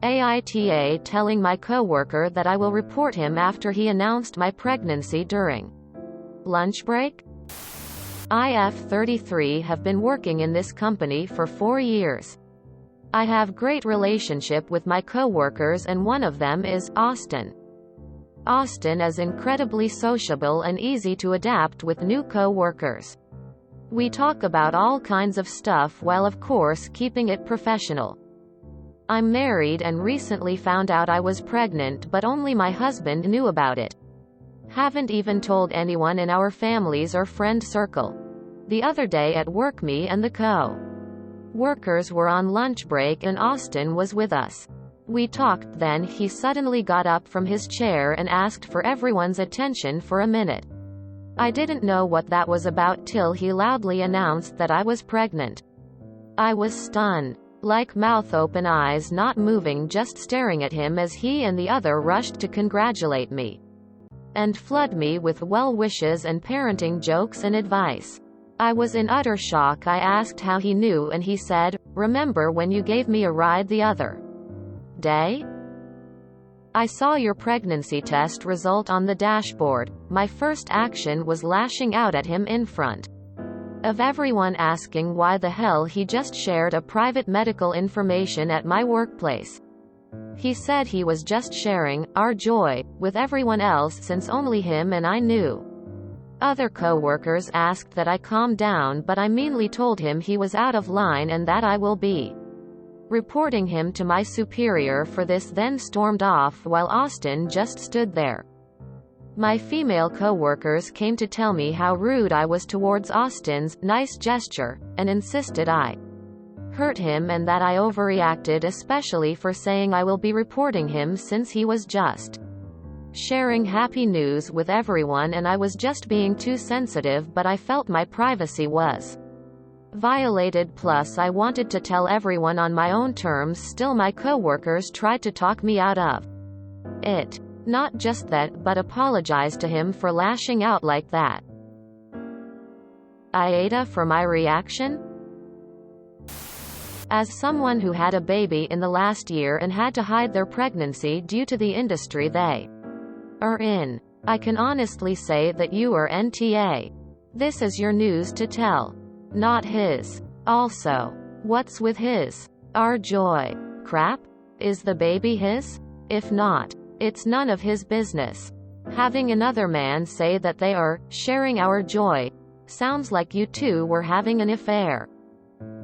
AITA telling my coworker that I will report him after he announced my pregnancy during lunch break. I've have been working in this company for 4 years. I have great relationship with my coworkers and one of them is Austin. Austin is incredibly sociable and easy to adapt with new coworkers. We talk about all kinds of stuff while of course keeping it professional. I'm married and recently found out I was pregnant, but only my husband knew about it. Haven't even told anyone in our families or friend circle. The other day at work, me and the co-workers were on lunch break and Austin was with us. We talked, then he suddenly got up from his chair and asked for everyone's attention for a minute. I didn't know what that was about till he loudly announced that I was pregnant. I was stunned. Like mouth open, eyes not moving, just staring at him as he and the other rushed to congratulate me and flood me with well wishes and parenting jokes and advice. I was in utter shock. I asked how he knew and he said, "Remember when you gave me a ride the other day? I saw your pregnancy test result on the dashboard." My first action was lashing out at him in front of everyone, asking why the hell he just shared a private medical information at my workplace. He said he was just sharing our joy with everyone else since only him and I knew. Other coworkers asked that I calm down, but I meanly told him he was out of line and that I will be reporting him to my superior for this, then stormed off while Austin just stood there. My female coworkers came to tell me how rude I was towards Austin's nice gesture, and insisted I hurt him and that I overreacted, especially for saying I will be reporting him since he was just sharing happy news with everyone and I was just being too sensitive, but I felt my privacy was violated. Plus I wanted to tell everyone on my own terms. Still my coworkers tried to talk me out of it. Not just that, but apologized to him for lashing out like that. AITA for my reaction? As someone who had a baby in the last year and had to hide their pregnancy due to the industry they are in, I can honestly say that you are NTA. This is your news to tell, not his. Also, what's with his our joy crap? Is the baby his? If not, it's none of his business. Having another man say that they are sharing our joy sounds like you two were having an affair,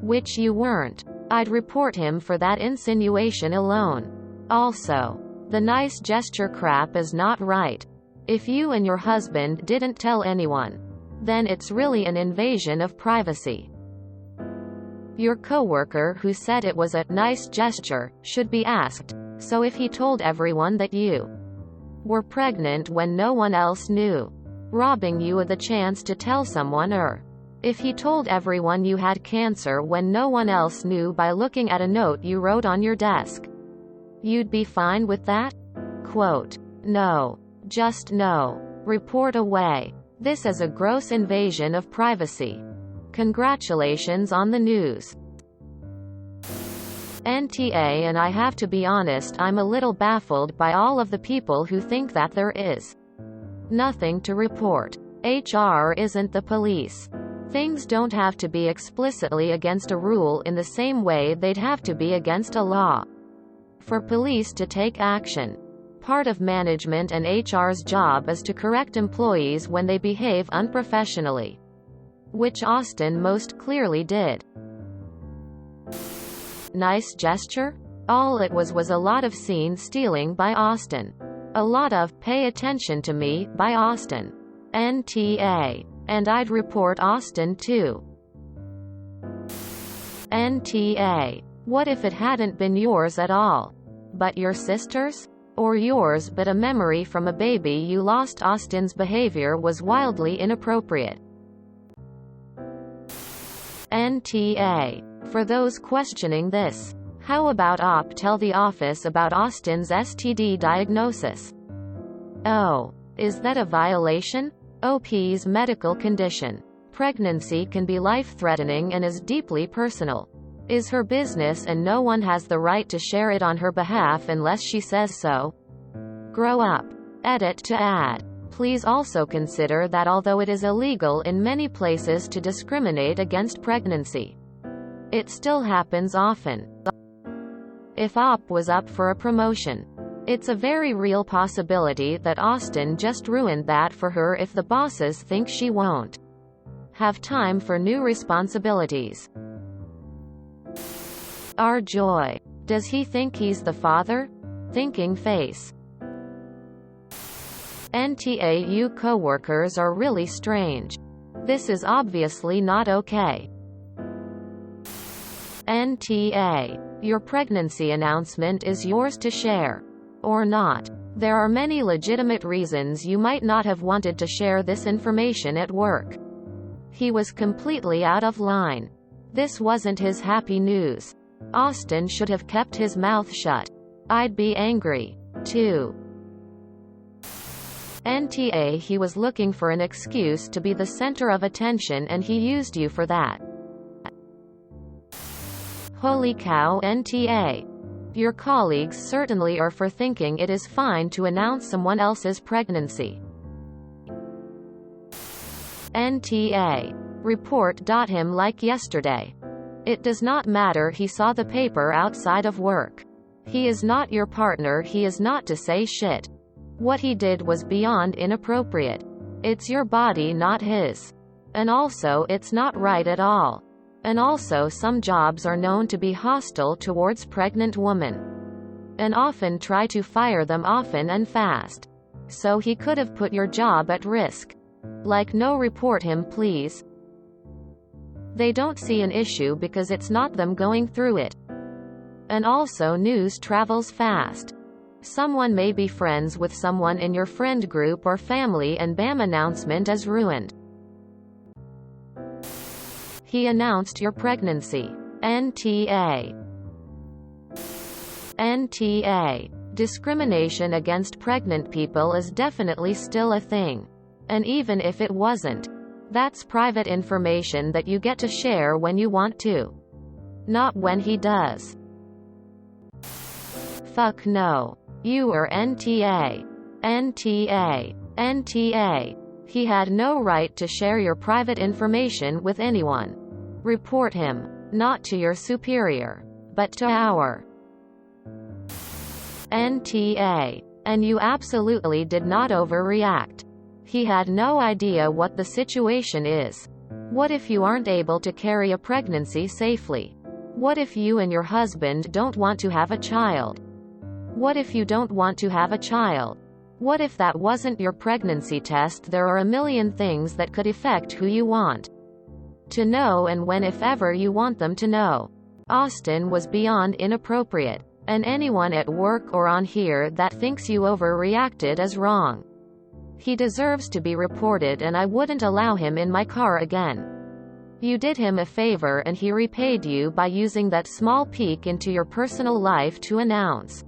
which you weren't. I'd report him for that insinuation alone. Also, the nice gesture crap is not right. If you and your husband didn't tell anyone, then it's really an invasion of privacy. Your coworker who said it was a nice gesture should be asked, so if he told everyone that you were pregnant when no one else knew, robbing you of the chance to tell someone, or if he told everyone you had cancer when no one else knew by looking at a note you wrote on your desk, you'd be fine with that? Quote, no. Just no. Report away. This is a gross invasion of privacy. Congratulations on the news. NTA. And I have to be honest, I'm a little baffled by all of the people who think that there is nothing to report. HR isn't the police. Things don't have to be explicitly against a rule in the same way they'd have to be against a law for police to take action. Part of management and HR's job is to correct employees when they behave unprofessionally, which Austin most clearly did. Nice gesture? All it was a lot of scene stealing by Austin. A lot of "pay attention to me" by Austin. NTA. And I'd report Austin too. NTA. What if it hadn't been yours at all, but your sister's? Or yours, but a memory from a baby you lost? Austin's behavior was wildly inappropriate. NTA. For those questioning this, how about tell the office about Austin's STD diagnosis? Oh, is that a violation? OP's medical condition. Pregnancy can be life-threatening and is deeply personal. is her business and no one has the right to share it on her behalf unless she says so. Grow up. Edit to add. Please also consider that although it is illegal in many places to discriminate against pregnancy, it still happens often. If Op was up for a promotion, it's a very real possibility that Austin just ruined that for her if the bosses think she won't have time for new responsibilities. Our joy. Does he think he's the father? Thinking face. NTAU coworkers are really strange. This is obviously not okay. NTA. Your pregnancy announcement is yours to share. Or not. There are many legitimate reasons you might not have wanted to share this information at work. He was completely out of line. This wasn't his happy news. Austin should have kept his mouth shut. I'd be angry, too. NTA. He was looking for an excuse to be the center of attention and he used you for that. Holy cow, NTA. Your colleagues certainly are for thinking it is fine to announce someone else's pregnancy. NTA. Report. Him like yesterday. It does not matter, he saw the paper outside of work. He is not your partner, he is not to say shit. What he did was beyond inappropriate. It's your body, not his. And also, it's not right at all. And also, some jobs are known to be hostile towards pregnant women. And often try to fire them often and fast. So he could have put your job at risk. Like, no, report him please. They don't see an issue because it's not them going through it. And also, news travels fast. Someone may be friends with someone in your friend group or family and bam, announcement is ruined. He announced your pregnancy. NTA. NTA. Discrimination against pregnant people is definitely still a thing. And even if it wasn't, that's private information that you get to share when you want to. Not when he does. Fuck no. You are NTA. NTA. NTA. He had no right to share your private information with anyone. Report him. Not to your superior, but to our NTA. And you absolutely did not overreact. He had no idea what the situation is. What if you aren't able to carry a pregnancy safely? What if you and your husband don't want to have a child? What if you don't want to have a child? What if that wasn't your pregnancy test? There are a million things that could affect who you want to know and when, if ever, you want them to know. Austin was beyond inappropriate. And anyone at work or on here that thinks you overreacted is wrong. He deserves to be reported and I wouldn't allow him in my car again. You did him a favor and he repaid you by using that small peek into your personal life to announce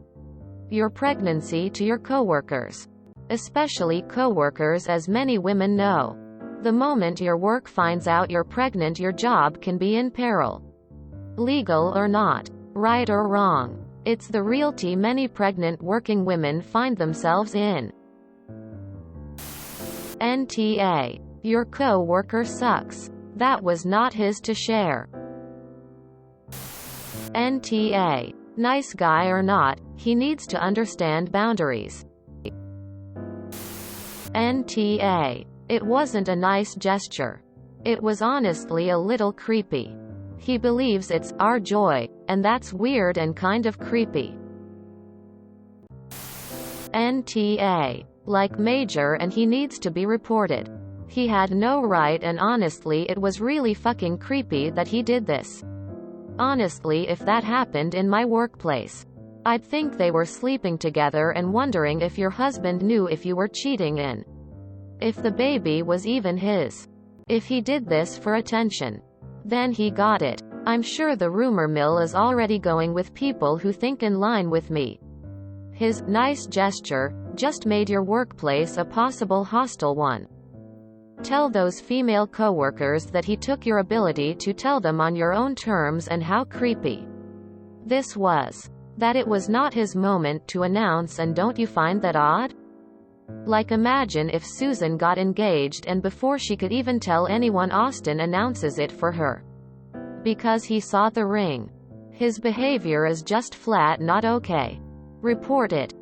your pregnancy to your coworkers. Especially coworkers, as many women know. The moment your work finds out you're pregnant, your job can be in peril. Legal or not, right or wrong, it's the reality many pregnant working women find themselves in. NTA. Your co-worker sucks. That was not his to share. NTA. Nice guy or not, he needs to understand boundaries. NTA. It wasn't a nice gesture. It was honestly a little creepy. He believes it's our joy, and that's weird and kind of creepy. NTA. Like major, and he needs to be reported. He had no right, and honestly it was really fucking creepy that he did this. Honestly, if that happened in my workplace, I'd think they were sleeping together and wondering if your husband knew if you were cheating and if the baby was even his. If he did this for attention, then he got it. I'm sure the rumor mill is already going with people who think in line with me. His nice gesture just made your workplace a possible hostile one. Tell those female coworkers that he took your ability to tell them on your own terms and how creepy this was. That it was not his moment to announce, and don't you find that odd? Like, imagine if Susan got engaged and before she could even tell anyone Austin announces it for her. Because he saw the ring. His behavior is just flat not okay. Report it.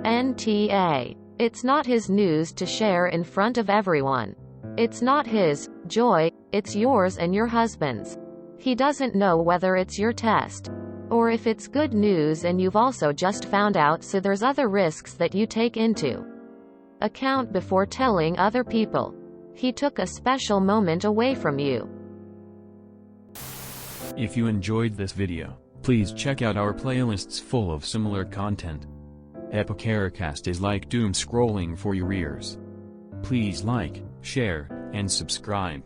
NTA. It's not his news to share in front of everyone. It's not his joy, it's yours and your husband's. He doesn't know whether it's your test or if it's good news, and you've also just found out, so there's other risks that you take into account before telling other people. He took a special moment away from you. If you enjoyed this video, please check out our playlists full of similar content. AmITheAsshole is like doom scrolling for your ears. Please like, share, and subscribe.